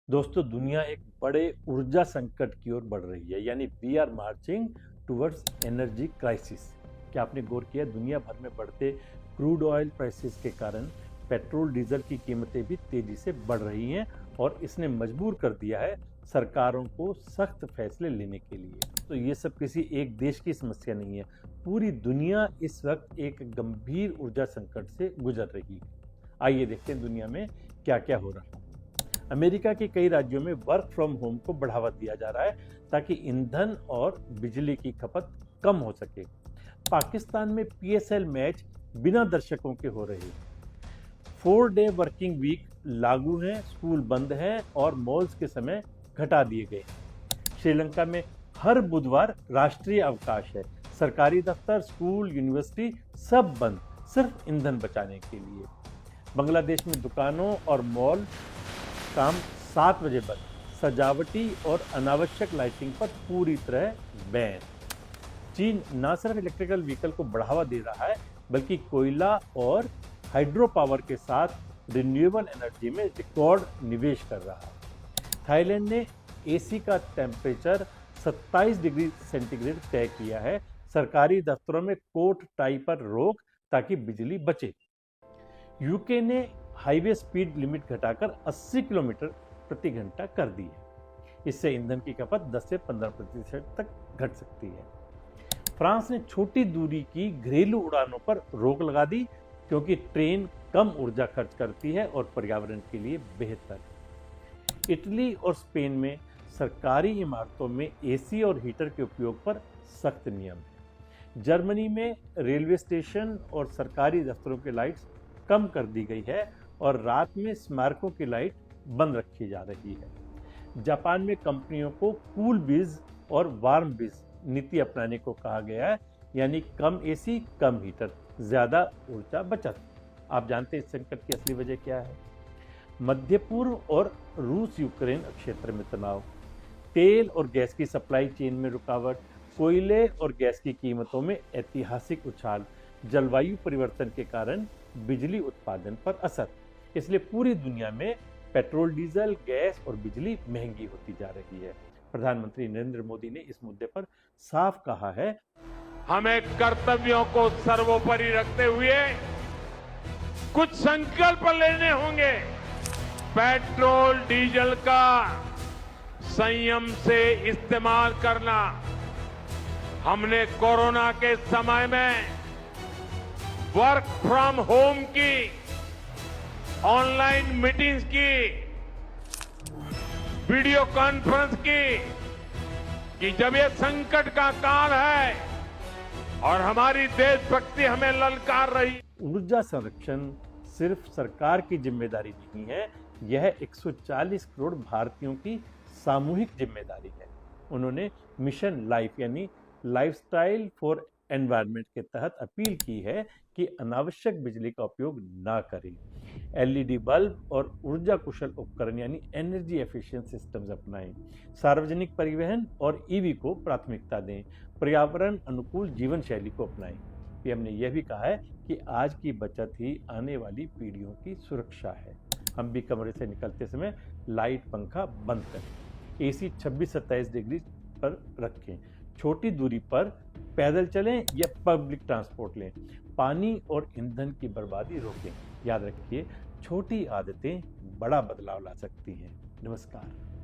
दोस्तों, दुनिया एक बड़े ऊर्जा संकट की ओर बढ़ रही है, यानी we are marching towards energy crisis. क्या आपने गौर किया, दुनिया भर में बढ़ते क्रूड ऑयल प्राइसेस के कारण पेट्रोल डीजल की कीमतें भी तेजी से बढ़ रही हैं और इसने मजबूर कर दिया है सरकारों को सख्त फैसले लेने के लिए। तो ये सब किसी एक देश की समस्या नहीं है, पूरी दुनिया इस वक्त एक गंभीर ऊर्जा संकट से गुजर रही है। आइए देखते हैं दुनिया में क्या क्या हो रहा है। अमेरिका के कई राज्यों में वर्क फ्रॉम होम को बढ़ावा दिया जा रहा है ताकि ईंधन और बिजली की खपत कम हो सके। पाकिस्तान में पीएसएल मैच बिना दर्शकों के हो रहे हैं। 4 डे वर्किंग वीक लागू है, स्कूल बंद है और मॉल्स के समय घटा दिए गए। श्रीलंका में हर बुधवार राष्ट्रीय अवकाश है। सरकारी दफ्तर, स्कूल, यूनिवर्सिटी सब बंद, सिर्फ ईंधन बचाने के लिए। बांग्लादेश में दुकानों और मॉल शाम 7 बजे बंद। सजावटी और अनावश्यक लाइटिंग पर पूरी तरह बैन। चीन न सिर्फ इलेक्ट्रिकल व्हीकल को बढ़ावा दे रहा है, बल्कि कोयला और हाइड्रो पावर के साथ रिन्यूएबल एनर्जी में रिकॉर्ड निवेश कर रहा है। थाईलैंड ने एसी का टेम्परेचर 27 डिग्री सेंटीग्रेड तय किया है। सरकारी दफ्तरों में कोट टाई पर रोक ताकि बिजली बचे। यूके ने हाईवे स्पीड लिमिट घटाकर 80 किलोमीटर प्रति घंटा कर दी है। इससे ईंधन की खपत 10 से 15% तक घट सकती है। फ्रांस ने छोटी दूरी की घरेलू उड़ानों पर रोक लगा दी, क्योंकि ट्रेन कम ऊर्जा खर्च करती है और पर्यावरण के लिए बेहतर है। इटली और स्पेन में सरकारी इमारतों में एसी और हीटर के उपयोग पर सख्त नियम है। जर्मनी में रेलवे स्टेशन और सरकारी दफ्तरों की लाइट्स कम कर दी गई है और रात में स्मारकों की लाइट बंद रखी जा रही है। जापान में कंपनियों को कूल बीज और वार्म बीज नीति अपनाने को कहा गया है, यानी कम एसी, कम हीटर, ज्यादा ऊर्जा बचत। आप जानते हैं इस संकट की असली वजह क्या है? मध्य पूर्व और रूस यूक्रेन क्षेत्र में तनाव, तेल और गैस की सप्लाई चेन में रुकावट, कोयले और गैस की कीमतों में ऐतिहासिक उछाल, जलवायु परिवर्तन के कारण बिजली उत्पादन पर असर। इसलिए पूरी दुनिया में पेट्रोल, डीजल, गैस और बिजली महंगी होती जा रही है। प्रधानमंत्री नरेंद्र मोदी ने इस मुद्दे पर साफ कहा है, हमें कर्तव्यों को सर्वोपरि रखते हुए कुछ संकल्प लेने होंगे। पेट्रोल डीजल का संयम से इस्तेमाल करना। हमने कोरोना के समय में वर्क फ्रॉम होम की, ऑनलाइन मीटिंग्स की, वीडियो कॉन्फ्रेंस की, कि जब ये संकट का काल है और हमारी देशभक्ति हमें ललकार रही। ऊर्जा संरक्षण सिर्फ सरकार की जिम्मेदारी नहीं है, यह 140 करोड़ भारतीयों की सामूहिक जिम्मेदारी है। उन्होंने मिशन लाइफ यानी लाइफस्टाइल फॉर एनवायरनमेंट के तहत अपील की है कि अनावश्यक बिजली का उपयोग ना करें। एलईडी बल्ब और ऊर्जा कुशल उपकरण यानी एनर्जी एफिशिएंट सिस्टम्स अपनाएं। सार्वजनिक परिवहन और ईवी को प्राथमिकता दें। पर्यावरण अनुकूल जीवन शैली को अपनाएं। पीएम ने यह भी कहा है कि आज की बचत ही आने वाली पीढ़ियों की सुरक्षा है। हम भी कमरे से निकलते समय लाइट, पंखा बंद करें। एसी 26-27 डिग्री पर रखें। छोटी दूरी पर पैदल चलें या पब्लिक ट्रांसपोर्ट लें। पानी और ईंधन की बर्बादी रोकें। याद रखिए, छोटी आदतें बड़ा बदलाव ला सकती हैं। नमस्कार।